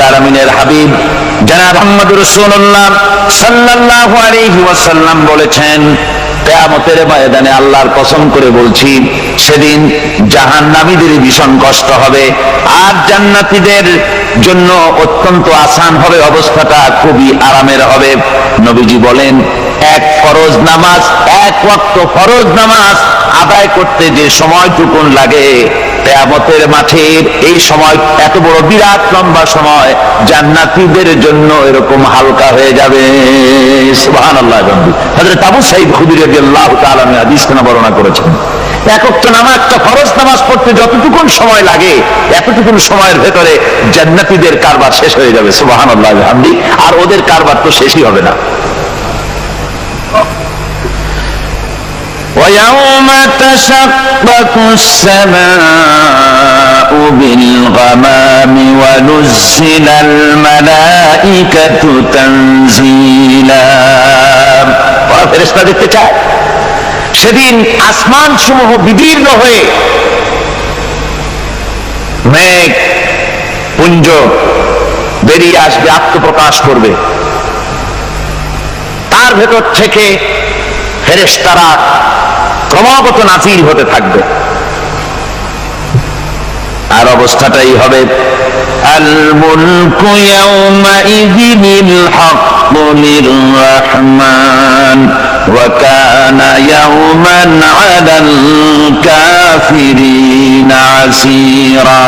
রব্বুল আলামিনের হাবিব জনাব মুহাম্মদুর রাসূলুল্লাহ সাল্লাল্লাহু আলাইহি ওয়াসাল্লাম বলেছেন, কিয়ামতের ময়দানে আল্লাহর কসম করে বলছি, সেদিন জাহান্নামীদের ভীষণ কষ্ট হবে আর জান্নাতীদের জন্য অত্যন্ত আসান হবে, অবস্থাটা খুবই আরামের হবে। নবীজি বলেন, এক ফরজ নামাজ, এক ওয়াক্ত ফরজ নামাজ আদায় করতে যে সময়টুকুন লাগে, কিয়ামতের মাঠের এই সময়, এত বড় বিরাট লম্বা সময়, জান্নাতীদের জন্য এরকম হালকা হয়ে যাবে। সুবহানাল্লাহ। হযরত আবু সাঈদ খুদরী রাদিয়াল্লাহু তাআলা হাদিস খানা বর্ণনা করেছেন, এক ওয়াক্ত নামাজ, একটা ফরজ নামাজ পড়তে যতটুকুন সময় লাগে, এতটুকুন সময়ের ভেতরে জান্নাতীদের কারবার শেষ হয়ে যাবে। সুবহানাল্লাহ বিহামদি। আর ওদের কারবার তো শেষই হবে না। وَيَوْمَ تَشَقَّقُ السَّمَاءُ بِالْغَمَامِ وَنُزِّلَ الْمَلَائِكَةُ تَنزِيلًا। ওরা ফেরেশতা দেখতে চায়, সেদিন আসমান সমূহ বিদীর্ণ হয়ে মেঘ পুঞ্জ বেরিয়ে আসবে, আত্মপ্রকাশ করবে, তার ভেতর থেকে ফেরেশতারা ক্রমাগত নাযিল হতে থাকবে। আর অবস্থাটাই হবে, আল মুলকু ইয়াউমাইযিল হাক্কু লির-রাহমান ওয়া কানা ইয়াওমান আলাল কাফিরিনা আসীরা।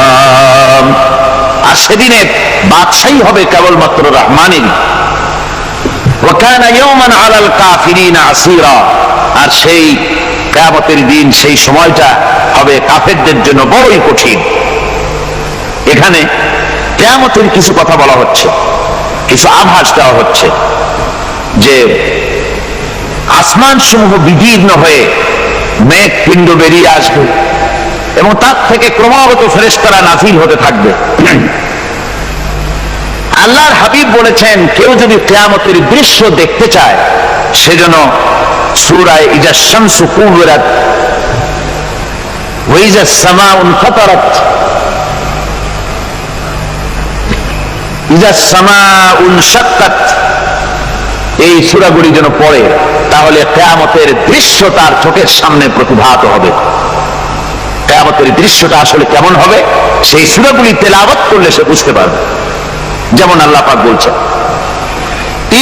আর সেদিনে বাদশাহী হবে কেবলমাত্র রহমানের। ওয়া কানা ইয়াওমান আলাল কাফিরিনা আসীরা। আর সেই কিয়ামতের দিন, সেই সময়টা হবে কাফেরদের জন্য বড়ই কঠিন। এখানে কিয়ামতের কিছু কথা বলা হচ্ছে, কিছু আভাস দেওয়া হচ্ছে যে আসমান সমূহ বিদীর্ণ হয়ে মেঘ পিণ্ড বেরিয়ে আসবে এবং তার থেকে ক্রমাগত ফেরেশতারা নাযিল হতে থাকবে। আল্লাহর হাবিব বলেছেন, কেউ যদি কিয়ামতের দৃশ্য দেখতে চায়, সেজন্য সূরা ইজা শামসু কুবিরাত ওয়া ইজা সামাউ ফাতারাত, ইজা সামাউ শাক্কাত, এই সূরাগুলি যেন পড়ে, তাহলে কিয়ামতের দৃশ্য তার চোখের সামনে প্রতিভাত হবে। কিয়ামতের দৃশ্যটা আসলে কেমন হবে, সেই সূরাগুলি তেলাওয়াত করলে সে বুঝতে পারবে। যেমন আল্লাহ পাক বলছেন,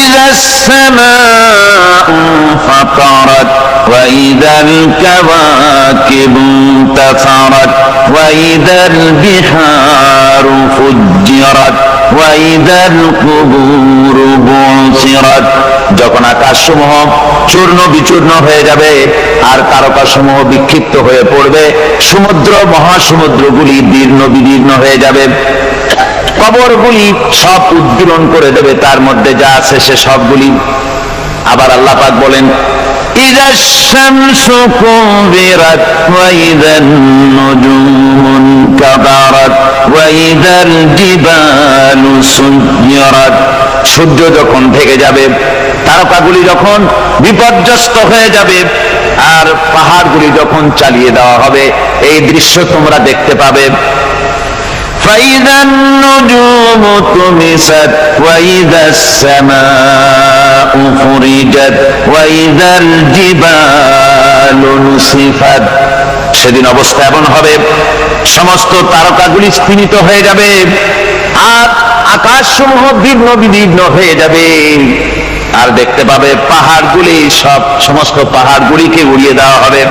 إذا السماء انفطرت وإذا الكواكب انتثرت وإذا البحار فجرت وإذا القبور بعثرت। যখন আকাশসমূহ চূর্ণ বিচূর্ণ হয়ে যাবে আর তারকাসমূহ বিক্ষিপ্ত হয়ে পড়বে, সমুদ্র মহাসমুদ্রগুলি দীর্ণ বিদীর্ণ হয়ে যাবে, কবরগুলি সব উদ্গীরণ করে দেবে, তার মধ্যে যা আছে সে সবগুলি। আবার আল্লাহ পাক বলেন, ইযা শামসু কুবিরাত ওয়া ইযান নুজুমু কাদারাত ওয়া ইযাল জিবালু সুয়িরাত। সূর্য যখন ঢেকে যাবে, তারকাগুলি যখন বিপর্যস্ত হয়ে যাবে আর পাহাড়গুলি যখন চালিয়ে দেওয়া হবে, এই দৃশ্য তোমরা দেখতে পাবে। فإذا النجوم طمست وإذا السماء فرجت وإذا الجبال نسفت। সেদিন অবস্থা এমন হবে, সমস্ত তারকাগুলি স্ফীত হয়ে যাবে আর আকাশসমূহ দীর্ণ বিদীর্ণ হয়ে যাবে। আর দেখতে পাবে পাহাড়গুলি, সমস্ত পাহাড়গুলিকে উড়িয়ে দেওয়া হবে।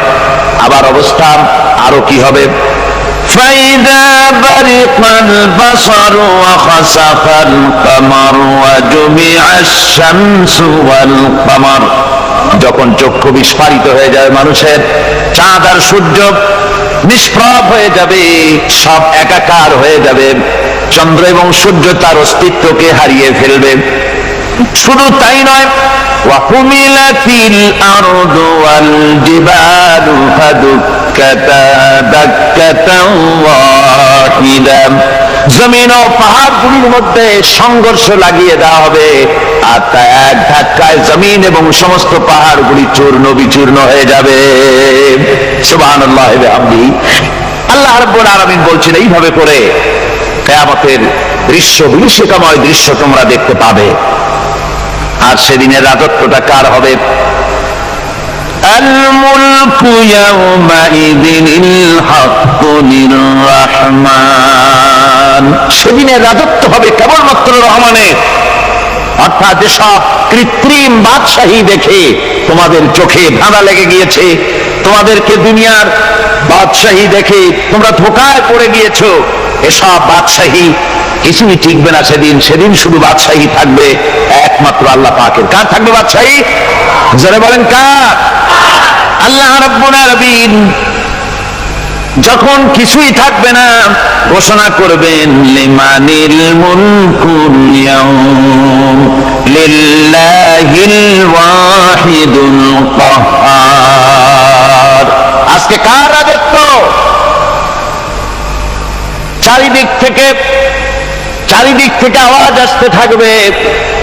আবার অবস্থা আরো কি হবে, فإذا برق البصر وخسف القمر وجمع الشمس والقمر। যখন চক্ষু বিস্ফারিত হয়ে যাবে মানুষের, চাঁদ আর সূর্য নিষ্প্রভ হয়ে যাবে, সব একাকার হয়ে যাবে, চন্দ্র এবং সূর্য তার অস্তিত্বকে হারিয়ে ফেলবে। শুধু তাই নয়, ওয়াহুমিলাতিল আরদু ওয়াল জিবালু ফাদুক্কাতা দাক্কাতান ওয়াহিদা। জমিন ও পাহাড়গুলির মধ্যে সংঘর্ষ লাগিয়ে দেওয়া হবে আর তা এক ধাক্কায় জমিন এবং সমস্ত পাহাড়গুলি চূর্ণ বিচূর্ণ হয়ে যাবে। সুবহানাল্লাহি ওয়া বিহামদিহি। আল্লাহ রাব্বুল আলামিন বলছেন, এইভাবে করে কিয়ামতের দৃশ্য, বিভীষিকাময় দৃশ্য তোমরা দেখতে পাবে। আর সেদিনের রাজত্বটা কার হবে? আল মুলকু ইয়াউমাইযিনিল হাক্কু লির-রাহমান। সেদিনের রাজত্ব হবে কেবলমাত্র রহমানের। অর্থাৎ যেসব কৃত্রিম বাদশাহী দেখে তোমাদের চোখে ধাঁধা লেগে গিয়েছে, তোমাদেরকে দুনিয়ার বাদশাহী দেখে তোমরা ধোঁকায় পড়ে গিয়েছো, এসব বাদশাহী কিছুই টিকবে না সেদিন। সেদিন শুধু বাদশাহী থাকবে একমাত্র আল্লাহ পাকের। কার থাকবে বাদশাহী? যারা বলেন কার? আল্লাহ রাব্বুল আলামিন যখন কিছুই থাকবে না ঘোষণা করবেন লিমানিল মুলকুল ইয়াউম লিল্লাহিল ওয়াহিদুল কাহ্হার। আজকে কার রাজত্ব? চারিদিক থেকে আওয়াজ আসতে থাকবে,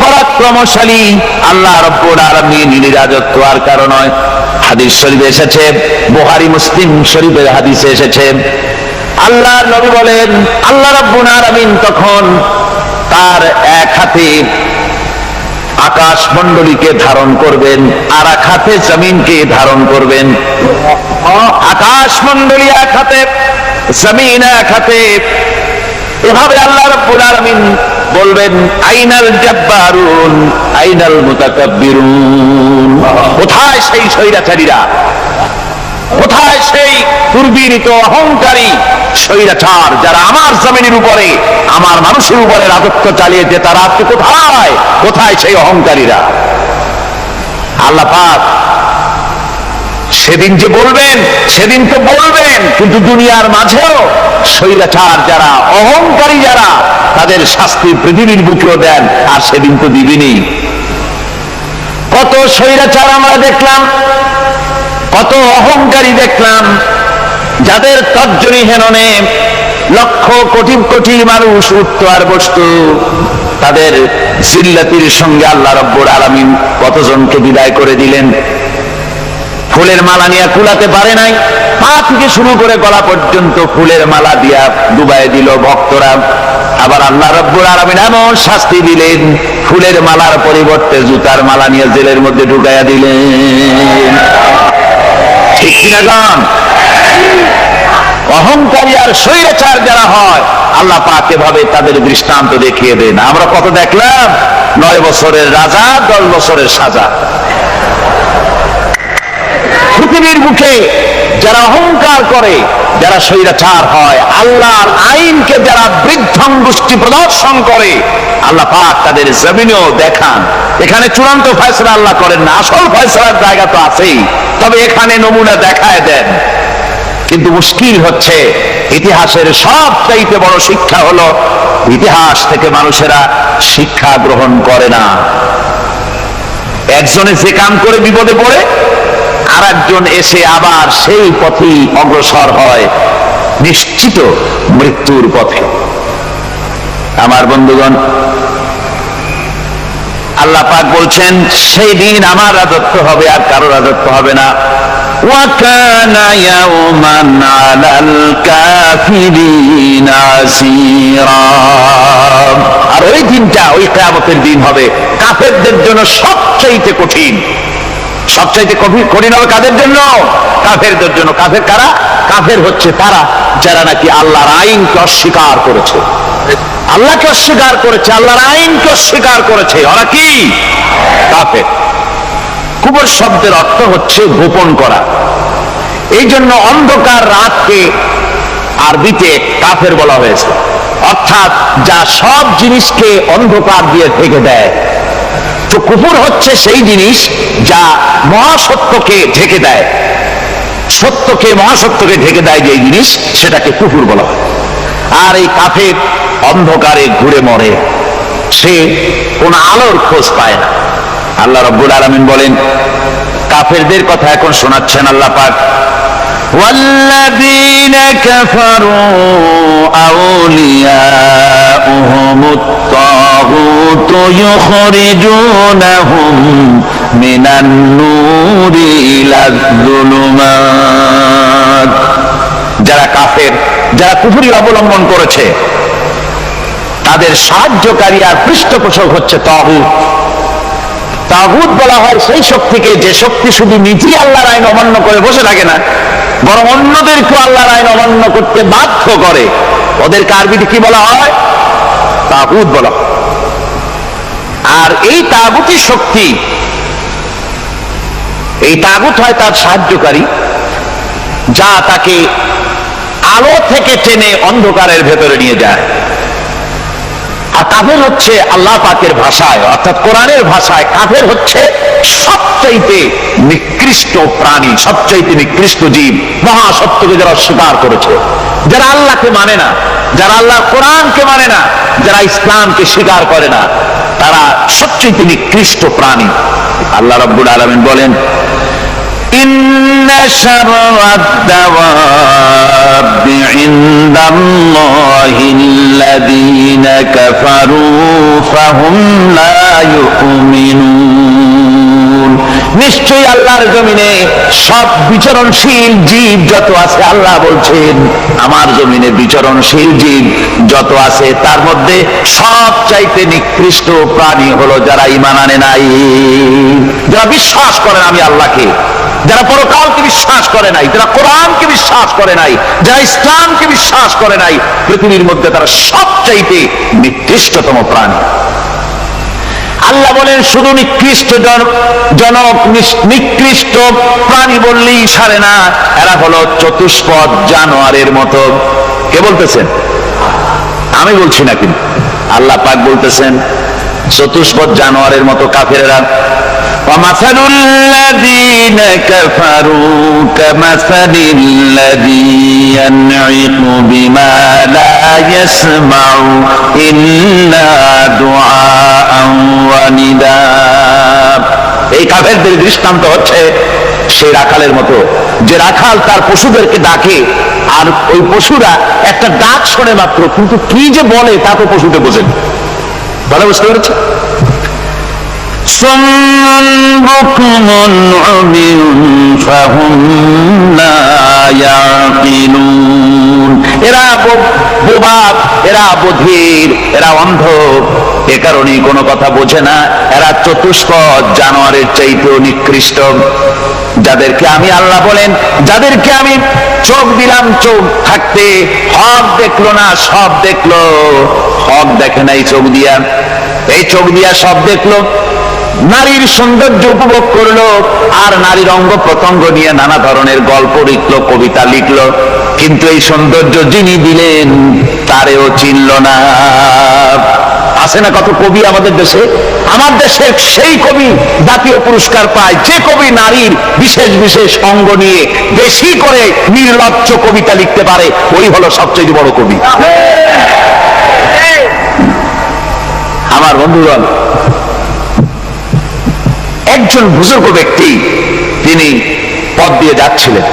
পরাক্রমশালী আল্লাহ রাব্বুল আলামিনের রাজত্ব। আর কারণ নয়, হাদিস শরীফে এসেছে, বুখারী মুসলিম শরীফের হাদিসে এসেছে, আল্লাহর নবী বলেন আল্লাহ রাব্বুল আলামিন তখন তার এক হাতে আকাশ মণ্ডলীকে ধারণ করবেন, আর এক হাতে জমিনকে ধারণ করবেন। আকাশ মণ্ডলী এক হাতে, জমিন এক হাতে। এভাবে আল্লাহ রাব্বুল আলামিন বলবেন আইনাল জাব্বারুন আইনাল মুতাকাব্বিরুন। কোথায় সেই স্বৈরাচারীরা? কোথায় সেই দুর্বীরিত অহংকারী স্বৈরাচার যারা আমার জমিনের উপরে, আমার মানুষের উপরে রাজত্ব চালিয়েছে? তারা আজকে কোথায়? কোথায় সেই অহংকারীরা? আল্লাহ পাক সেদিন যে বলবেন, সেদিন তো বলবেন, কিন্তু দুনিয়ার মাঝেও স্বৈরাচার যারা, অহংকারী যারা, তাদের শাস্তি পৃথিবীর বুকেও দেন। আর সেদিন তো দিবেনই। কত স্বৈরাচার আমরা দেখলাম, কত অহংকারী দেখলাম, যাদের তর্জনী হেননে লক্ষ কোটি কোটি মানুষ উঠত আর বসত। তাদের জিল্লাতির সঙ্গে আল্লাহ রাব্বুল আলামিন কতজনকে বিদায় করে দিলেন। ফুলের মালা নিয়ে কুলাতে পারে নাই, পা থেকে শুরু করে গলা পর্যন্ত ফুলের মালা দিয়া ডুবাই দিল ভক্তরা। আবার আল্লাহ রাব্বুল আলামিন এমন শাস্তি দিলেন, ফুলের মালার পরিবর্তে জুতার মালা নিয়ে জেলের মধ্যে ঢুকাইয়া দিলেন। ঠিক কিনা গান? অহংকারী আর স্বৈরাচার যারা হয়, আল্লাহ পাক এভাবে তাদের দৃষ্টান্ত দেখিয়ে দেন। আমরা কত দেখলাম, 9 বছরের রাজা, 10 বছরের সাজা। পৃথিবীর মুখে যারা অহংকার করে, যারা স্বৈরাচার হয়, আল্লাহর আইনকে যারা বৃদ্ধাঙ্গুষ্টি প্রদর্শন করে, আল্লাহ পাক তাদের জমিনেও দেখান। এখানে চূড়ান্ত ফয়সালা আল্লাহ করেন না, আসল ফয়সালার জায়গা তো আছেই, তবে এখানে নমুনা দেখায় দেন। কিন্তু মুশকিল হচ্ছে, ইতিহাসের সবচাইতে বড় শিক্ষা হলো ইতিহাস থেকে মানুষেরা শিক্ষা গ্রহণ করে না। একজনে যে কাম করে বিপদে পড়ে, আর একজন এসে আবার সেই পথেই অগ্রসর হয়, নিশ্চিত মৃত্যুর পথে। আমার বন্ধুগণ, আল্লাহ পাক বলছেন সেই দিন আমার রাজত্ব হবে, আর কারো রাজত্ব হবে না। ওয়াকানা ইয়াওমান আলাল কাফিরিনা আসীরা। আর ওই দিনটা, ওই কিয়ামতের দিন হবে কাফেরদের জন্য সবচাইতে কঠিন। সবচাইতে কঠিন হবে কাদের জন্য? কাফেরদের জন্য। কাফের কারা? কাফের হচ্ছে তারা যারা নাকি আল্লাহর আইনকে অস্বীকার করেছে, আল্লাহকে অস্বীকার করেছে, আল্লাহর আইনকে অস্বীকার করেছে। ওরা কি? কাফের। কুবর শব্দের অর্থ হচ্ছে গোপন করা। এই জন্য অন্ধকার রাতকে আরবিতে কাফের বলা হয়েছে। অর্থাৎ যা সব জিনিসকে অন্ধকার দিয়ে ঢেকে দেয়। তো কুফর হচ্ছে সেই জিনিস যা মহাসত্যকে ঢেকে দেয়, সত্যকে, মহাসত্যকে ঢেকে দেয় যে জিনিস, সেটাকে কুফর বলা হয়। আর এই কাফের অন্ধকারে ঘুরে মরে, সে কোন আলোর খোঁজ পায় না। আল্লাহ রাব্বুল আলামিন বলেন, কাফেরদের কথা এখন শোনাচ্ছেন আল্লাহ পাক। والذين كفروا أولياؤهم الطاغوت يخرجونهم من النور إلى الظلمات। যারা কাফের, যারা কুফরি অবলম্বন করেছে, তাদের সাহায্যকারী আর পৃষ্ঠপোষক হচ্ছে তাগুত। তাগুত বলা হয় সেই শক্তিকে যে শক্তি শুধু নিজেই আল্লাহর আইন অমান্য করে বসে থাকে না, বরং অন্যদেরকে আল্লাহর আইন অমান্য করতে বাধ্য করে। ওদেরকে আরবিতে কি বলা হয়? তাগুত বলা হয়। আর এই তাগুতি শক্তি, এই তাগুত হয় তার সাহায্যকারী, যা তাকে আলো থেকে টেনে অন্ধকারের ভেতরে নিয়ে যায়। আর কাফের হচ্ছে আল্লাহ পাকের ভাষায় অর্থাৎ কোরআনের ভাষায় কাফের হচ্ছে সবচাইতে নিকৃষ্ট প্রাণী, সবচাইতে নিকৃষ্ট জীব। মহাসত্যকে যারা অস্বীকার করেছে, যারা আল্লাহকে মানে না, যারা আল্লাহর কোরআনকে মানে না, যারা ইসলামকে স্বীকার করে না, তারা সবচাইতে নিকৃষ্ট প্রাণী। আল্লাহ রাব্বুল আলামিন বলেন, ইন্না শাররাদ দাওয়াবি ইনদাল্লাহিল্লাযীনা কাফারু ফাহুম লা ইউমিনুন। নিশ্চয়ই আল্লাহর জমিনে সব বিচরণশীল জীব যত আছে, আল্লাহ বলছেন আমার জমিনে বিচরণশীল জীব যত আছে তার মধ্যে সবচাইতে নিকৃষ্ট প্রাণী হলো যারা ঈমান আনে নাই, যারা বিশ্বাস করেন আমি আল্লাহকে, যারা পরকালকে বিশ্বাস করে নাই, যারা কোরআনকে বিশ্বাস করে নাই, যারা ইসলামকে বিশ্বাস করে নাই, পৃথিবীর মধ্যে তারা সবচাইতে নিকৃষ্টতম প্রাণী। আল্লাহ বলেন শুধু নিকৃষ্ট জনক নিকৃষ্ট প্রাণী বললেই সারে না, এরা হলো চতুষ্পদ জানোয়ারের মতো। কে বলতেছেন? আমি বলছি না, কিন্তু আল্লাহ পাক বলতেছেন চতুষ্পদ জানোয়ারের মতো কাফেররা। وَمَثَلُ الَّذِينَ كَفَرُوا كَمَثَلِ الَّذِي يَنْعِقُ بِمَا لَا يَسْمَعُ إِلَّا دُعَاءً وَنِدَاءً। এই কাফেরদের দৃষ্টান্ত হচ্ছে সেই রাখালের মতো, যে রাখাল তার পশুদেরকে ডাকে আর ওই পশুরা একটা ডাক শোনে মাত্র, কিন্তু কি যে বলে তা তো পশুতে বোঝেন। ভালো বুঝতে পেরেছে? এরা বোবা, এরা বধির, এরা অন্ধ, এ কারণেই কোনো কথা বোঝে না। এরা চতুষ্পদ জানোয়ারের চাইতেও নিকৃষ্ট। যাদেরকে আমি আল্লাহ বলেন, যাদেরকে আমি চোখ দিলাম, চোখ থাকতে হক দেখলো না, সব দেখলো, হক দেখে নাই চোখ দিয়া, এই চোখ দিয়া সব দেখলো, নারীর সৌন্দর্য উপভোগ করলো, আর নারীর অঙ্গ প্রত্যঙ্গ নিয়ে নানা ধরনের গল্প লিখলো, কবিতা লিখলো, কিন্তু এই সৌন্দর্য যিনি দিলেন তারেও চিনল না। আছে না কত কবি আমাদের দেশে? আমার দেশের সেই কবি জাতীয় পুরস্কার পায় যে কবি নারীর বিশেষ বিশেষ অঙ্গ নিয়ে বেশি করে নির্লজ্জ কবিতা লিখতে পারে, ওই হলো সবচেয়ে বড় কবি। আমার বন্ধুগণ, একজন বুজুর্গ ব্যক্তি তিনি পথ দিয়ে যাচ্ছিলেন,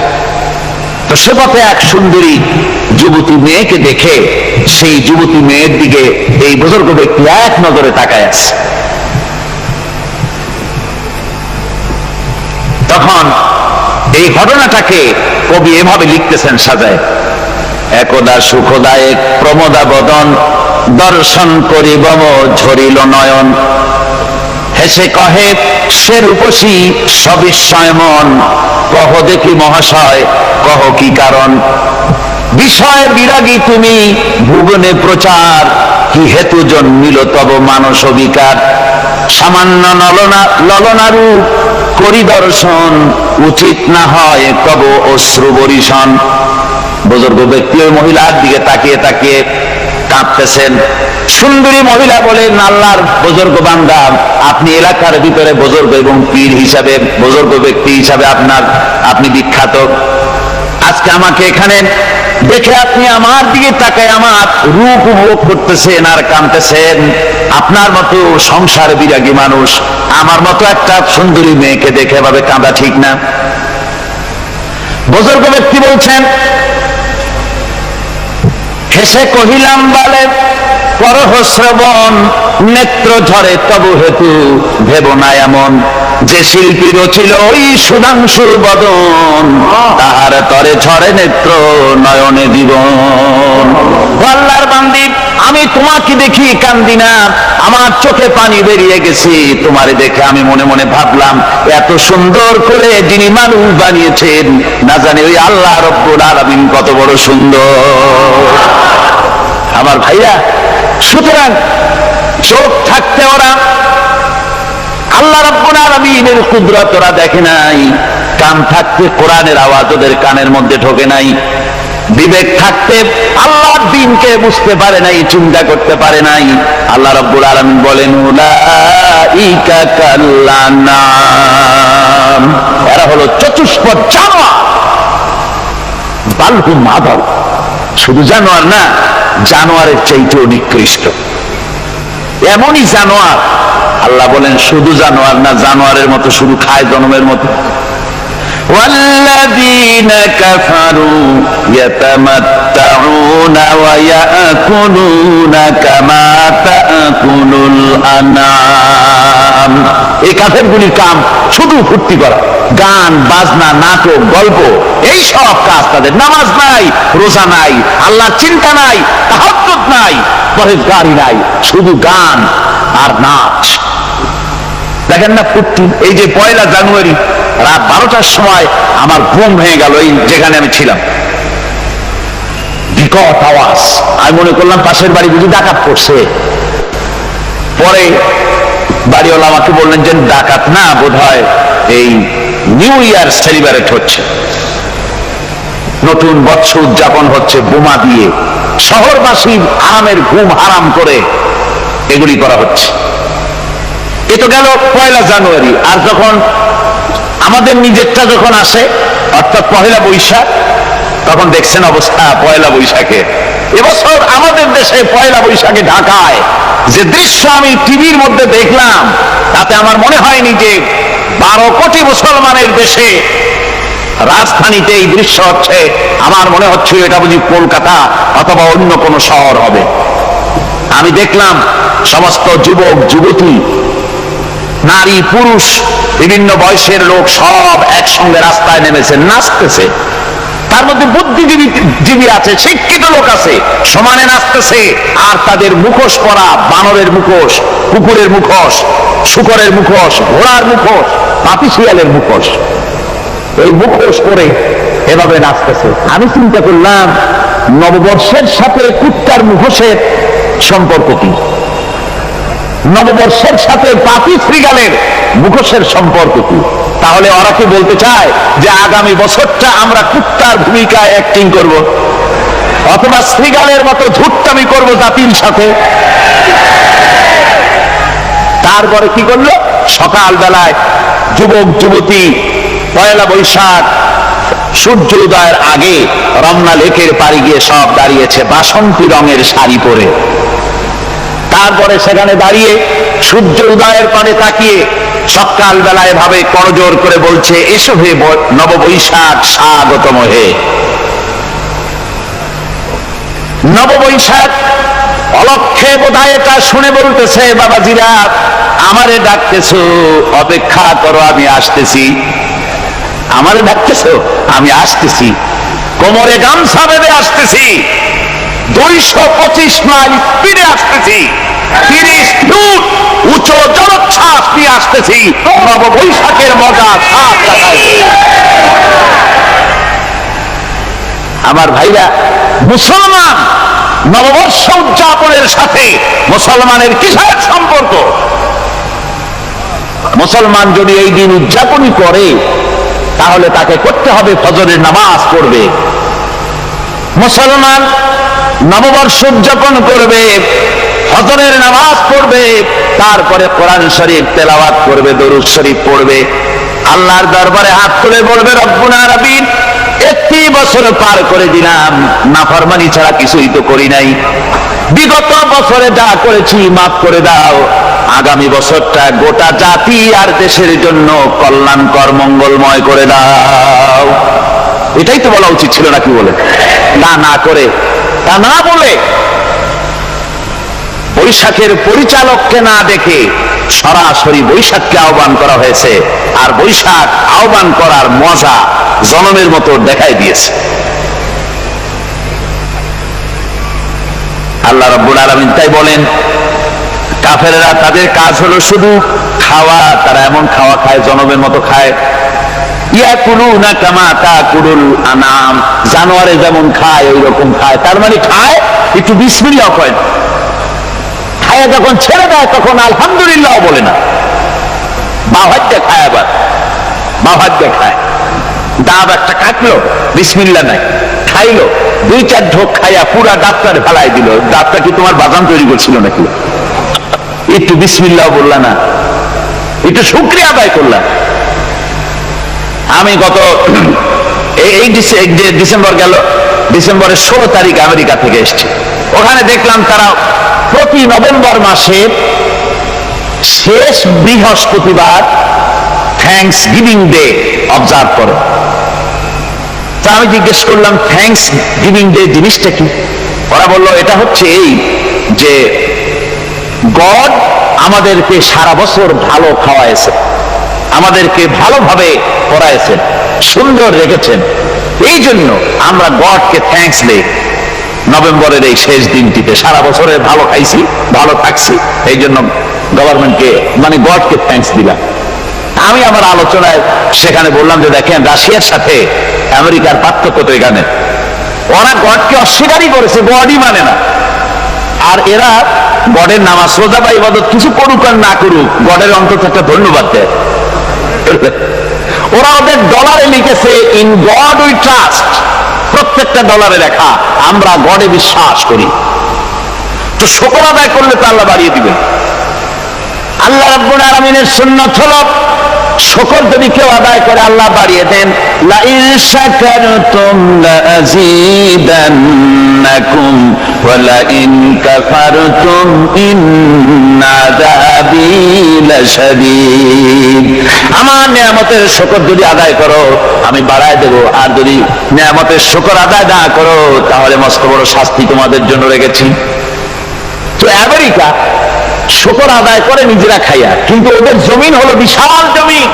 তো সে পথে এক সুন্দরী যুবতী মেয়েকে দেখে সেই যুবতী মেয়ের দিকে এই বুজুর্গ ব্যক্তি এক নজরে তাকায় আছে। তখন এই ঘটনাটাকে কবি এভাবে লিখতেছেন সাজায়, একদা সুখদায়ক প্রমোদা বদন দর্শন করিব ঝরিল নয়ন, হেসে কহে সে রূপসী সবিস্ময় মন, কহ দেখি মহাশয় কহ কি কারণ, বিষয় বিরাগী তুমি ভুবনে প্রচার, কি হেতু জন্মিল তব মানস বিকার, সামান্য ললনারূপ করি দর্শন, উচিত না হয় তব অশ্রু বরিশন। বুজুর্গ ব্যক্তি ওই মহিলার দিকে তাকিয়ে তাকিয়ে কাঁদতেছেন। সুন্দরী মহিলা বলেন, আল্লাহর বুজুর্গ বান্দা, আপনি এলাকার ভিতরে বুজুর্গ এবং পীর হিসাবে, বুজুর্গ ব্যক্তি হিসাবে আপনি বিখ্যাত। আজকে আমাকে এখানে দেখে আপনি আমার দিকে তাকায় আমার রূপ উপভোগ করতেছেন আর কাঁদতেছেন। আপনার মতো সংসার বিরাগী মানুষ আমার মতো একটা সুন্দরী মেয়েকে দেখে এভাবে কাঁদা ঠিক না। বুজুর্গ ব্যক্তি বলছেন, হেসে কহিলাম বলে করহ শ্রবণ, নেত্র ঝরে তবু হেতু ভেব না এমন, যে শিল্পী রচিল ওই সুধাংশুর বদন, তাহার তরে ঝরে নেত্র নয়নে জীবন। আল্লাহর বান্দি, আমি তোমাকে দেখি কান্দি না, আমার চোখে পানি বেরিয়ে গেছে। তোমারে দেখে আমি মনে মনে ভাবলাম, এত সুন্দর করে যিনি মানুষ বানিয়েছেন, না জানি ওই আল্লাহ রব্বুল আলামিন কত বড় সুন্দর। আমার ভাইরা, সুতরাং চোখ থাকতে ওরা আল্লাহ রাব্বুল আলামিনের কুদরত ওরা দেখে নাই, কান থাকতে কোরআনের আওয়াজ ওদের কানের মধ্যে ঢোকে নাই, বিবেক থাকতে আল্লাহর দ্বীনকে বুঝতে পারে নাই, চিন্তা করতে পারে নাই। আল্লাহ রাব্বুল আলামিন বলেন, উলাইকা কাল্লানাম, এরা হলো চতুষ্পদ জানোয়ার, বালহুম আদাল, শুধু জানোয়ার না, জানোয়ারের চাইতেও নিকৃষ্ট। এমনই জানোয়ার, আল্লাহ বলেন শুধু জানোয়ার না, জানোয়ারের মতো শুধু খায় জনমের মতো। والذين كفروا يتمتعون ويأكلون كما تأكل الأنعام। এই কাফেরগুলির কাম শুধু ফুর্তি করা, গান বাজনা, নাটক, গল্প, এই সব কাজ তাদের। নামাজ নাই, রোজা নাই, আল্লাহর চিন্তা নাই, তাহাজ্জুদ নাই, পরহেজগারি নাই, শুধু গান আর নাচ। দেখেন না ফুর্তি। এই যে 1 জানুয়ারি রাত 12টার সময় আমার ঘুম ভেঙে গেল, এই যেখানে আমি ছিলাম, বিকট আওয়াজ। আমি মনে করলাম পাশের বাড়ি বুঝি ডাকাত পড়ছে। পরে বাড়িওয়ালা আমাকে বললেন যে ডাকাত না, বোধহয় এই নিউ ইয়ার সেলিব্রেট হচ্ছে, নতুন বৎসর উদযাপন হচ্ছে বোমা দিয়ে, শহরবাসীর আরামের ঘুম হারাম করে এগুলি করা হচ্ছে। এ তো গেল 1 জানুয়ারি। আর যখন আমাদের নিজেরটা যখন আসে, অর্থাৎ 1 বৈশাখ, তখন দেখছেন অবস্থা 1 বৈশাখে। এবছর আমাদের দেশে 1 বৈশাখে ঢাকায় যে দৃশ্য আমি টিভির মধ্যে দেখলাম, তাতে আমার মনে হয়নি যে 12 কোটি মুসলমানের দেশে রাজধানীতে এই দৃশ্য হচ্ছে। আমার মনে হচ্ছিল এটা বুঝি কলকাতা অথবা অন্য কোনো শহর হবে। আমি দেখলাম সমস্ত যুবক যুবতী, নারী পুরুষ, বিভিন্ন বয়সের লোক সব একসঙ্গে রাস্তায় নেমেছে, নাচতেছে। তার মধ্যে বুদ্ধিজীবী আছে, শিক্ষিত লোক আছে, সমানে নাচতেছে। আর তাদের মুখোশ পরা, বানরের মুখোশ, কুকুরের মুখোশ, শূকরের মুখোশ, ঘোড়ার মুখোশ, পাপী শিয়ালের মুখোশ, এই মুখোশ পরে এভাবে নাচতেছে। আমি চিন্তা করলাম, নববর্ষের সাথে কুত্তার মুখোশের সম্পর্ক কি? নববর্ষের সাথে পাপী শ্রীগালের মুখোশের সম্পর্ক কি? তাহলে ওরা কি বলতে চায় যে আগামী বছরটা আমরা কুত্তার ভূমিকায় অ্যাক্টিং করব, অথবা শ্রীগালের মতো ধূর্তামি করব জাতির সাথে? তারপরে কি করলো? সকাল বেলায় যুবক যুবতী 1 বৈশাখ সূর্য উদয়ের আগে রমনা লেকের পাড়ে গিয়ে সব দাঁড়িয়েছে বাসন্তী রঙের শাড়ি পরে। তারপরে সেখানে দাঁড়িয়ে সূর্য উদয়ের পানে তাকিয়ে সকাল বেলায় ভাবে করজোর করে বলছে, এসো হে নববৈশাখ স্বাগতম হে। নববৈশাখ অলক্ষে বোধহয় এটা শুনে বলতেছে, বাবাজিরা আমারে ডাকতেছো, অপেক্ষা করো, আমি আসতেছি। আমারে ডাকতেছো, আমি আসতেছি, কোমরে গামছা বেঁধে আসতেছি, 225 মাইল স্পিডে আসতেছি, 30 ফুট উঁচু জলোচ্ছ্বাস নিয়ে আসতেছি, নববৈশাখের মজা সাত টাকায়। আমার ভাইরা, মুসলমান নববর্ষ উদযাপনের সাথে মুসলমানের কিসের সম্পর্ক? মুসলমান যদি এই দিন উদযাপনই করে, তাহলে তাকে করতে হবে ফজরের নামাজ পড়বে। মুসলমান নববর্ষ উদযাপন করবে, ফজরের নামাজ পড়বে, তারপরে কোরআন শরীফ তেলাওয়াত করবে, দরুদ শরীফ পড়বে, আল্লাহর দরবারে হাত তুলে বলবে, রব্বুনা আলামিন 31 বছর পার করে দিলাম, নাফরমানি ছাড়া কিছুই তো করি নাই, বিগত বছরে যা করেছি মাফ করে দাও, আগামী বছরটা গোটা জাতি আর দেশের জন্য কল্যাণকর মঙ্গলময় করে দাও। এটাই তো বলা উচিত ছিল নাকি? বলে তা না করে, তা না বলে বৈশাখের পরিচালককে না দেখে সরাসরি বৈশাখকে আহ্বান করা হয়েছে, আর বৈশাখ আহ্বান করার মজা জনমের মতো দেখাই দিয়েছে। আল্লাহ রাব্বুল আলামিন তাই বলেন, কাফেররা তাদের কাজ হলো শুধু খাওয়া, তারা এমন খাওয়া খায় জনমের মতো খায়। ইয়াকুলুনা কামা তাকুলুল আনাম, জানোয়ারে যেমন খায় ওই রকম খায়। তার মানে খায় একটু বিসমিল্লাহ কয় না, খায় যখন ছেড়ে দেয় তখন আলহামদুলিল্লাহ বলে না, বাহাজ্জা খায়, আবার বাহাজ্জা খায়। ডাব একটা কাটলো, বিসমিল্লাহ নাই, খাইলো, 2-4 ঢোক খাইয়া পুরা ডাবটার ফেলাই দিল। ডাবটা কি তোমার বাদাম তৈরি করছিল নাকি? একটু বিসমিল্লাহ বললা না, একটু শুকরিয়া আদায় করলাম। আমি গত এই ডিসেম্বর গেল, ডিসেম্বরের 16 তারিখ আমেরিকা থেকে এসেছি। ওখানে দেখলাম তারা প্রতি নভেম্বর মাসের শেষ বৃহস্পতিবার থ্যাঙ্কস গিভিং ডে অবজার্ভ করে। তা আমি জিজ্ঞেস করলাম, থ্যাঙ্কস গিভিং ডে জিনিসটা কি? ওরা বলল, এটা হচ্ছে এই যে গড আমাদেরকে সারা বছর ভালো খাওয়াইছে, আমাদেরকে ভালোভাবে পড়াইছেন, সুন্দর রেখেছেন, এই জন্য আমরা গডকে থ্যাঙ্কস দেই নভেম্বরের এই শেষ দিনটিতে। সারা বছরে ভালো খাইছি, ভালো থাকছি, এই জন্য গভর্নমেন্টকে মানে গডকে থ্যাঙ্কস দিলাম। আমি আমার আলোচনায় সেখানে বললাম যে দেখেন, রাশিয়ার সাথে আমেরিকার পার্থক্য তো এখানে, ওরা গডকে অস্বীকারই করেছে, গডই মানে না। আর এরা গডের নামাজ রোজা বা ইবাদত কিছু করুক আর না করুক, গডের অন্তত একটা ধন্যবাদ দেয়। ওরা ওদের ডলারে লিখেছে, ইন গড উই ট্রাস্ট, প্রত্যেকটা ডলারে লেখা আমরা গডে বিশ্বাস করি। তো শুকর আদায় করলে তো আল্লাহ বাড়িয়ে দিবেন। আল্লাহ রাব্বুল আলামিনের সুন্নাত হলো, শুকর যদি কেউ আদায় করে আল্লাহ বাড়িয়ে দেন। লা ইন শাকারতুম লাযীদান্নাকুম ওয়া লা ইন কাফারতুম ইন্না আযাবী লাশাদীদ। আমার নিয়ামতের শুকর যদি আদায় করো আমি বাড়ায় দেব, আর যদি নিয়ামতের শুকর আদায় না করো তাহলে মস্ত বড় শাস্তি তোমাদের জন্য রেখেছি। তো আমেরিকা শুকর আদায় করে নিজেরা খাইয়া, কিন্তু ওদের জমিন হলো বিশাল জমিন।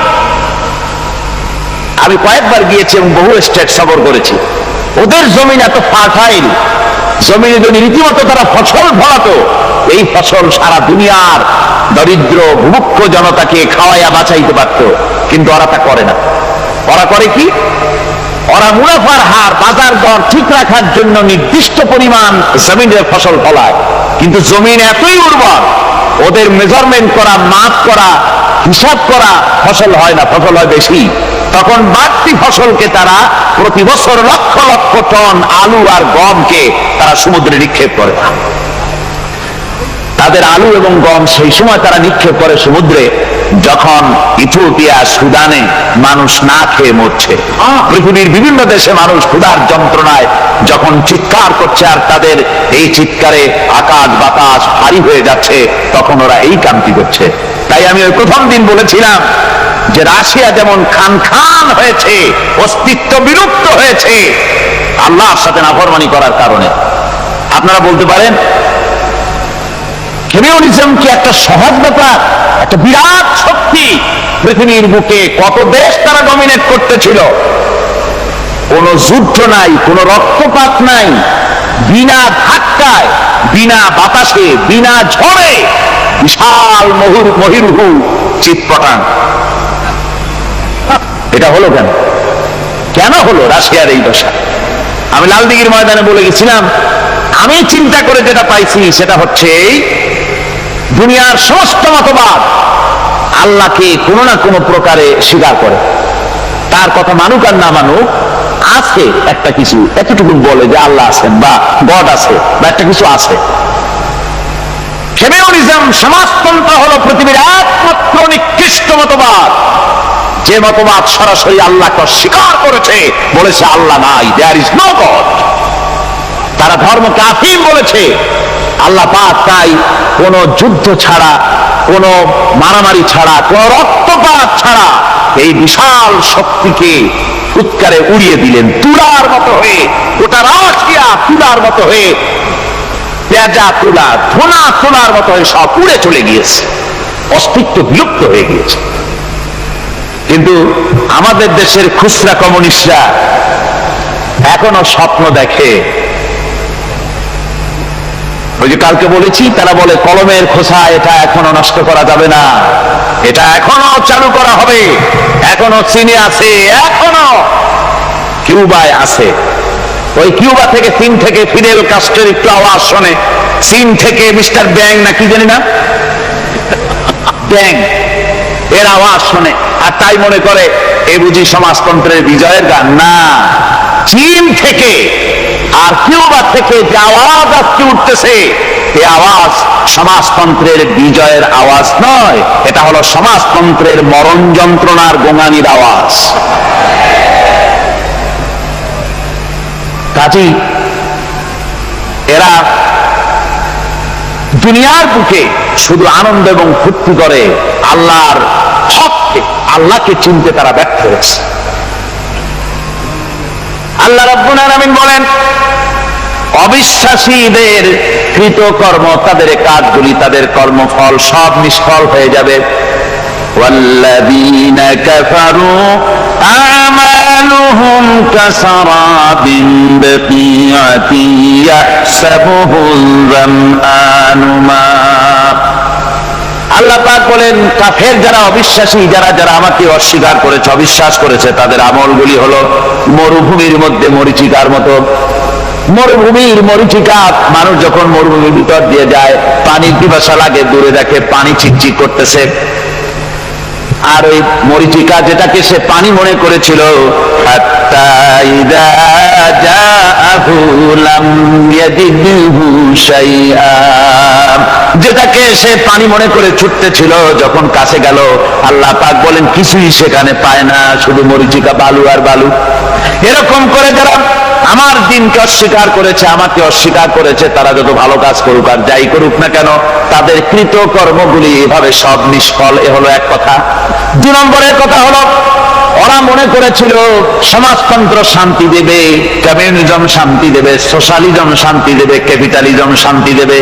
আমি কয়েকবার গিয়েছি এবং বহু স্টেট সফর করেছি। ওদের জমিন এত ফার্টাইল, জমিনে যদি রীতিমতো তারা ফসল ফলাতো, এই ফসল সারা দুনিয়ার দরিদ্র ভূমুক্ষ জনতাকে খাওয়াইয়া বাঁচাইতে পারত। কিন্তু ওরা তা করে না। ওরা করে কি? ওরা মুনাফার হার, বাজার দর ঠিক রাখার জন্য নির্দিষ্ট পরিমাণ জমিনের ফসল ফলায়, কিন্তু জমিন এতই উর্বর, ওদের মেজারমেন্ট করা, মাপ করা, হিসাব করা ফসল হয় না, ফসল হয় বেশি। তখন বাড়তি ফসলকে তারা প্রতি বছর লক্ষ লক্ষ টন আলু আর গমকে তারা সমুদ্রে নিক্ষেপ করে। তাদের আলু এবং গম সেই সময় তারা নিক্ষেপ করে সমুদ্রে যখন ইথিওপিয়া, সুদানে মানুষ না খেয়ে মরছে। পৃথিবীর বিভিন্ন দেশে মানুষ ক্ষুধার যন্ত্রণায় যখন চিৎকার করছে, আর তাদের এই চিৎকারে আকাশ বাতাস ভারী হয়ে যাচ্ছে, তখন ওরা এই কামটি করছে। তাই আমি ওই প্রথম দিন বলেছিলাম যে রাশিয়া যেমন খান খান হয়েছে, অস্তিত্ব বিলুপ্ত হয়েছে আল্লাহর সাথে নাফরমানি করার কারণে। আপনারা বলতে পারেন কমিউনিজম কি একটা সহজ ব্যাপার? একটা বিরাট শক্তি পৃথিবীর বুকে, কত দেশ তারা ডমিনেট করতেছিল। কোন যুদ্ধ নাই, কোন রক্তপাত নাই, বিনা ধাক্কায়, বিনা বাতাসে, বিনা ঝড়ে বিশাল মহিরুহু চিৎপটাং। এটা হলো কেন? কেন হলো রাশিয়ার এই দশা? আমি লালদিঘির ময়দানে বলে গেছিলাম, আমি চিন্তা করে যেটা পাইছি সেটা হচ্ছে এই, দুনিয়ার সমস্ত মতবাদ আল্লাহকে কোনো না কোনো প্রকারে স্বীকার করে। তার কথা মানুক আর না মানুক, আছে একটা কিছু, এতটুকু বলে যে আল্লাহ আছেন বা গড আছে বা একটা কিছু আছে। কমিউনিজম, সমাজতন্ত্র হলো পৃথিবীর একমাত্র নিকৃষ্ট মতবাদ, যে মতবাদ সরাসরি আল্লাহকে স্বীকার করেছে, বলেছে আল্লাহ নাই, দেয়ার ইজ নো গড। তারা ধর্মকে আফিম বলেছে। আল্লাহ পাক তাই কোন যুদ্ধ ছাড়া, কোন মারামারি ছাড়া, কোন রক্তপাত ছাড়া এই বিশাল শক্তিকে উৎকারে উড়িয়ে দিলেন, তুলার মতো হয়ে, গোটা রাশিয়া তুলার মতো হয়ে পেঁজা তুলা, ধোনা তোলার মতো হয়ে সব উড়ে চলে গিয়েছে, অস্তিত্ব বিলুপ্ত হয়ে গিয়েছে। কিন্তু আমাদের দেশের খুচরা কমিউনিস্টরা এখনো স্বপ্ন দেখে। ওই যে কালকে বলেছি, তারা বলে কলমের খোসা এটা এখনো নষ্ট করা যাবে না, এটা এখনো চালু করা হবে। এখনো চীনে আছে, এখনো কিউবায় আছে। ওই কিউবা থেকে, চীন থেকে ফিদেল কাস্ট্রোর একটু আওয়াজ শোনে, চীন থেকে মিস্টার ব্যাং না কি জানি না, ব্যাং এর আওয়াজ শোনে, আর তাই মনে করে এ বুঝি সমাজতন্ত্রের বিজয়ের গান। না, চীন থেকে আর কিউবা থেকে যে আওয়াজ আজকে উঠতেছে, এই আওয়াজ সমাজতন্ত্রের বিজয়ের আওয়াজ নয়, এটা হলো সমাজতন্ত্রের মরণ যন্ত্রণার গোঙানির আওয়াজ। কাজী এরা দুনিয়ার বুকে শুধু আনন্দ এবং ফুর্তি করে, আল্লাহর হককে, আল্লাহকে চিনতে তারা ব্যর্থ হয়েছে। আল্লাহ রাব্বুল আলামিন বলেন, অবিশ্বাসীদের কৃতকর্ম, তাদের কাজগুলি, তাদের কর্মফল সব নিষ্ফল হয়ে যাবে। ওয়াল্লাযীনা কাফারু আমালুহুম কাসারাবিন বাকিয়াতিন ইয়াহসাবুহুল যামআনু মা। আল্লাহ পাক বলেন, কাফের যারা, অবিশ্বাসী যারা, যারা আমাকে অস্বীকার করেছে, অবিশ্বাস করেছে, তাদের আমলগুলি হলো মরুভূমির মধ্যে মরীচিকার মতো। মরুভূমির মরীচিকা, মানুষ যখন মরুভূমির ভিতর দিয়ে যায়, পানির পিপাসা লাগে, দূরে দেখে পানি চিকচিক করতেছে, আর ওই মরীচিকা যেটাকে সে পানি মনে করেছিল, হাত্তা ইযা জাআহু লাম ইয়াজিদহু শাইআ, যেটাকে সে পানি মনে করে ছুটতেছিল, যখন কাছে গেল, আল্লাহ পাক বলেন কিছুই সেখানে পায় না, শুধু মরীচিকা, বালু আর বালু। এরকম করে যারা আমার দিনকে অস্বীকার করেছে, আমাকে অস্বীকার করেছে, তারা যত ভালো কাজ করুক আর যাই করুক না কেন, তাদের কৃত কর্মগুলি এভাবে সব নিষ্ফল। এ হলো এক কথা। 2 নম্বরের কথা হলো, ওরা মনে করেছিল সমাজতন্ত্র শান্তি দেবে, কমিউনিজম শান্তি দেবে, সোশ্যালিজম শান্তি দেবে, ক্যাপিটালিজম শান্তি দেবে।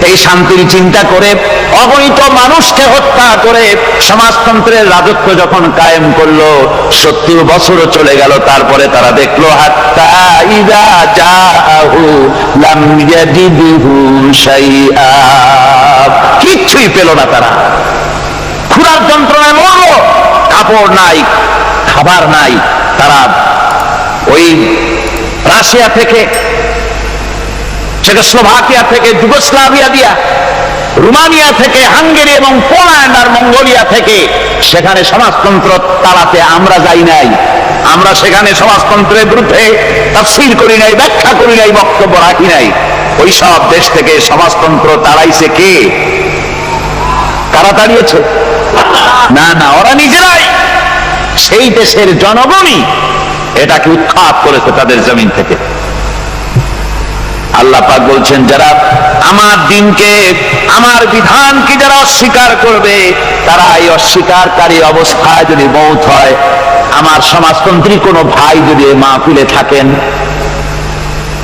এই শান্তির চিন্তা করে অগণিত মানুষকে হত্যা করে সমাজতন্ত্রের রাজত্ব যখন কায়েম করলো, 70 বছরও চলে গেল, তারপরে তারা দেখলো হাত্তা ইযা জাআহু লাম ইয়াজিদহু শাইআ, কিচ্ছুই পেল না। তারা ক্ষুধার যন্ত্রণায় মরল, কাপড় নাই, খাবার নাই। তারা ওই রাশিয়া থেকে, চেকোস্লোভাকিয়া থেকে, যুগোস্লাভিয়া দিয়া, রোমানিয়া থেকে, হাঙ্গেরি এবং পোল্যান্ড আর মঙ্গোলিয়া থেকে সেখানে সমাজতন্ত্র তাড়াতে আমরা যাই নাই। আমরা সেখানে সমাজতন্ত্রের বিরুদ্ধে তাফসীর করি নাই, ব্যাখ্যা করি নাই, বক্তব্য রাখি নাই। ওই সব দেশ থেকে সমাজতন্ত্র তাড়াইছে কে? কারা তাড়িয়েছে? না না, ওরা নিজেরাই, সেই দেশের জনগণই এটাকে উৎখাত করেছে তাদের জমিন থেকে। আল্লাহ পাক বলছেন, যারা আমার দিনকে, আমার বিধানকে যারা অস্বীকার করবে, তারা এই অস্বীকারী অবস্থায় যদি মৌত হয়, আমার সমাজতন্ত্রী কোনো ভাই যদি মাহফিলে থাকেন,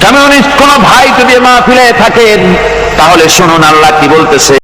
কমিউনিস্ট কোনো ভাই যদি মাহফিলে থাকেন, তাহলে শুনুন আল্লাহ কি বলতেছে।